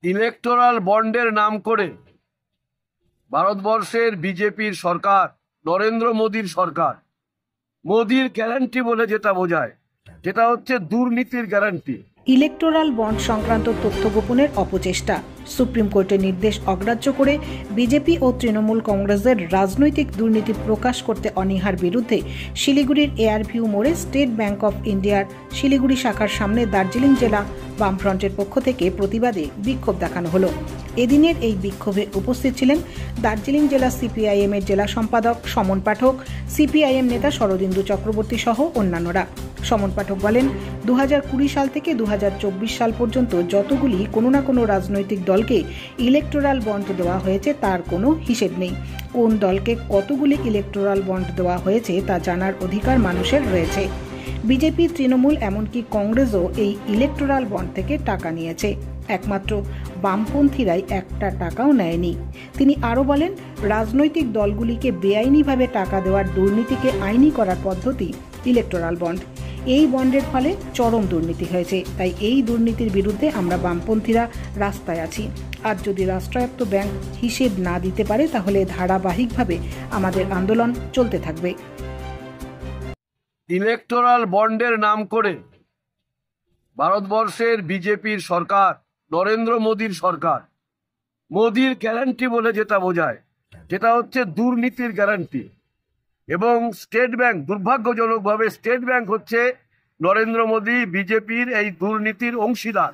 Electoral বন্ডের নাম করে ভারতবর্ষের বিজেপির সরকার, নরেন্দ্র মোদীর সরকার, মোদীর গ্যারান্টি বলে যেটা বোঝায়, যেটা হচ্ছে দুর্নীতির গ্যারান্টি। ইলেকটোরাল বন্ড সংক্রান্ত তথ্য গোপনের অপচেষ্টা, সুপ্রিম কোর্টের নির্দেশ অগ্রাহ্য করে বিজেপি ও তৃণমূল কংগ্রেসের রাজনৈতিক দুর্নীতি প্রকাশ করতে অনীহার বিরুদ্ধে শিলিগুড়ির এয়ারভিউ মোড়ে স্টেট ব্যাংক অফ ইন্ডিয়ার শিলিগুড়ি শাখার সামনে দার্জিলিং জেলা বামফ্রন্টের পক্ষ থেকে প্রতিবাদে বিক্ষোভ দেখানো হলো। এদিনের এই বিক্ষোভে উপস্থিত ছিলেন দার্জিলিং জেলা সিপিআইএম এর জেলা সম্পাদক সমন পাঠক, সিপিআইএম নেতা শরদিন্দু চক্রবর্তী সহ অন্যান্যরা। সমন পাঠক বলেন, 2020 সাল থেকে 2024 সাল পর্যন্ত যতগুলি কোনো না কোনো রাজনৈতিক দলকে ইলেকটোরাল বন্ড দেওয়া হয়েছে তার কোনো হিসেব নেই। কোন দলকে কতগুলি ইলেকটোরাল বন্ড দেওয়া হয়েছে তা জানার অধিকার মানুষের রয়েছে। বিজেপি, তৃণমূল এমনকি কংগ্রেসও এই ইলেকটোরাল বন্ড থেকে টাকা নিয়েছে, একমাত্র বামপন্থীরাই একটা টাকাও নেয়নি। তিনি আরও বলেন, রাজনৈতিক দলগুলিকে বেআইনিভাবে টাকা দেওয়ার দুর্নীতিকে আইনি করার পদ্ধতি ইলেকটোরাল বন্ড। এই বন্ডের ফলে চরম দুর্নীতি হয়েছে, তাই এই দুর্নীতির বিরুদ্ধে আমরা বামপন্থীরা রাস্তায় আছি। আর যদি রাষ্ট্রায়ত্ত ব্যাংক হিসেব না দিতে পারে তাহলে ধারাবাহিকভাবে আমাদের আন্দোলন চলতে থাকবে। ইলেকটোরাল বন্ডের নাম করে ভারতবর্ষের বিজেপির সরকার, নরেন্দ্র মোদীর সরকার, মোদীর গ্যারান্টি বলে যেটা বোঝায়, যেটা হচ্ছে দুর্নীতির গ্যারান্টি। এবং স্টেট ব্যাংক, দুর্ভাগ্যজনকভাবে স্টেট ব্যাংক হচ্ছে নরেন্দ্র মোদী বিজেপির এই দুর্নীতির অংশীদার।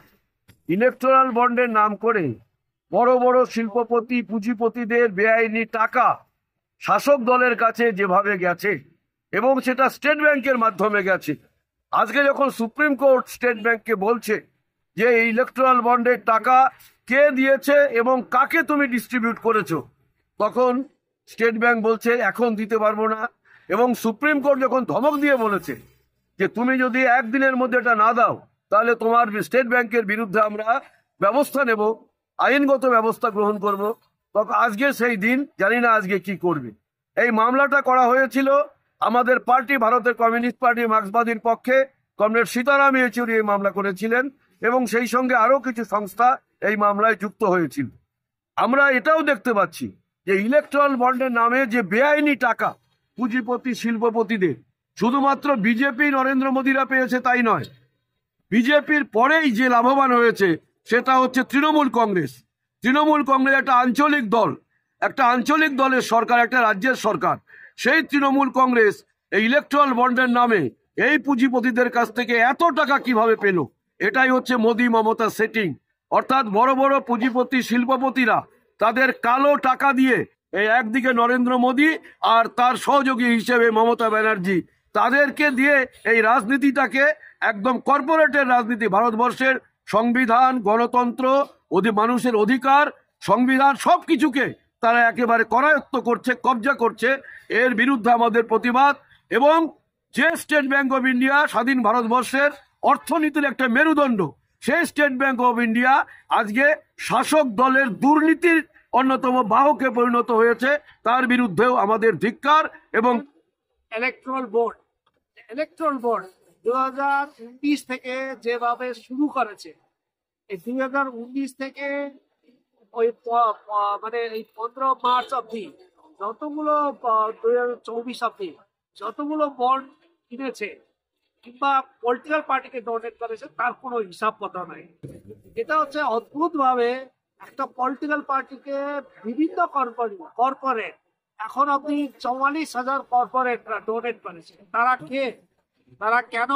ইলেকটোরাল বন্ডের নাম করে বড় বড় শিল্পপতি, পুঁজিপতিদের বেআইনি টাকা শাসক দলের কাছে যেভাবে গেছে, এবং সেটা স্টেট ব্যাংকের মাধ্যমে গেছে। আজকে যখন সুপ্রিম কোর্ট স্টেট ব্যাংককে বলছে যে এই ইলেকটোরাল বন্ডের টাকা কে দিয়েছে এবং কাকে তুমি ডিস্ট্রিবিউট করেছো, তখন স্টেট ব্যাংক বলছে এখন দিতে পারবো না। এবং সুপ্রিম কোর্ট যখন ধমক দিয়ে বলেছে যে তুমি যদি একদিনের মধ্যে এটা না দাও তাহলে তোমার স্টেট ব্যাংকের বিরুদ্ধে আমরা ব্যবস্থা নেব, আইনগত ব্যবস্থা গ্রহণ করব, তখন আজকে সেই দিন, জানি না আজকে কি করবে। এই মামলাটা করা হয়েছিল আমাদের পার্টি, ভারতের কমিউনিস্ট পার্টি মার্ক্সবাদীর পক্ষে কমরেড সীতারাম ইয়েচুরি এই মামলা করেছিলেন, এবং সেই সঙ্গে আরো কিছু সংস্থা এই মামলায় যুক্ত হয়েছিল। আমরা এটাও দেখতে পাচ্ছি যে ইলেকট্রাল বন্ডের নামে যে বেআইনি টাকা পুঁজিপতি, শিল্পপতিদের, শুধুমাত্র বিজেপি, নরেন্দ্র মোদীরা পেয়েছে তাই নয়, বিজেপির পরেই যে লাভবান হয়েছে সেটা হচ্ছে তৃণমূল কংগ্রেস। তৃণমূল কংগ্রেস একটা আঞ্চলিক দল, একটা আঞ্চলিক দলের সরকার, একটা রাজ্যের সরকার। সেই তৃণমূল কংগ্রেস এই ইলেকট্রাল বন্ডের নামে এই পুঁজিপতিদের কাছ থেকে এত টাকা কিভাবে পেল, এটাই হচ্ছে মোদী মমতা সেটিং। অর্থাৎ বড় বড় পুঁজিপতি, শিল্পপতিরা তাদের কালো টাকা দিয়ে, এই একদিকে নরেন্দ্র মোদী আর তার সহযোগী হিসেবে মমতা ব্যানার্জি, তাদেরকে দিয়ে এই রাজনীতিটাকে একদম কর্পোরেটের রাজনীতি, ভারতবর্ষের সংবিধান, গণতন্ত্র, মানুষের অধিকার, সংবিধান সবকিছুকে তারা একেবারে করায়ত্ত করছে, কবজা করছে। এর বিরুদ্ধে আমাদের প্রতিবাদ। এবং যে স্টেট ব্যাংক অফ ইন্ডিয়া স্বাধীন ভারতবর্ষের অর্থনীতির একটা মেরুদণ্ড, সেই স্টেট ব্যাংক অফ ইন্ডিয়া আজকে শাসক দলের দুর্নীতির অন্যতম বাহকে পরিণত হয়েছে, তার বিরুদ্ধেও আমাদের ধিক্কার। এবং ইলেকট্রাল বোর্ড 2019 থেকে যেভাবে শুরু করেছে, এই 2019 থেকে ওই মানে এই 15 মার্চ অব্দি যতগুলো 2024 অব্দি যতগুলো বন্ড কিনেছে কিংবা পলিটিক্যাল পার্টিকে ডোনেট করেছে তার কোনো হিসাব কথা নাই। এটা হচ্ছে অদ্ভুত ভাবে একটা পলিটিক্যাল পার্টিকে বিভিন্ন কর্পোরেট এখন অব্দি 44,000 কর্পোরেটরা ডোনেট করেছে। তারা কে, তারা কেন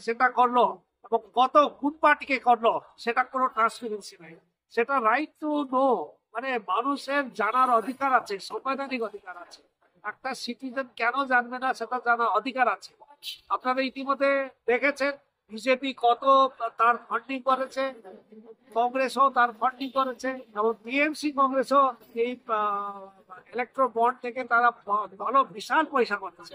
সেটা করলো এবং কোন পার্টিকে করলো সেটা কোনো ট্রান্সপারেন্সি নাই। সেটা রাইট টু নো, মানে মানুষের জানার অধিকার আছে, সাংবিধানিক অধিকার আছে। একটা সিটিজেন কেন জানবে না, সেটা জানার অধিকার আছে। আপনারা ইতিমধ্যে দেখেছেন বিজেপি কত তার ফান্ডিং করেছে, কংগ্রেসও তার ফান্ডিং করেছে, এবং টিএমসি কংগ্রেসও এই ইলেকট্রো বন্ড থেকে তারা ভালো বিশাল পয়সা করেছে।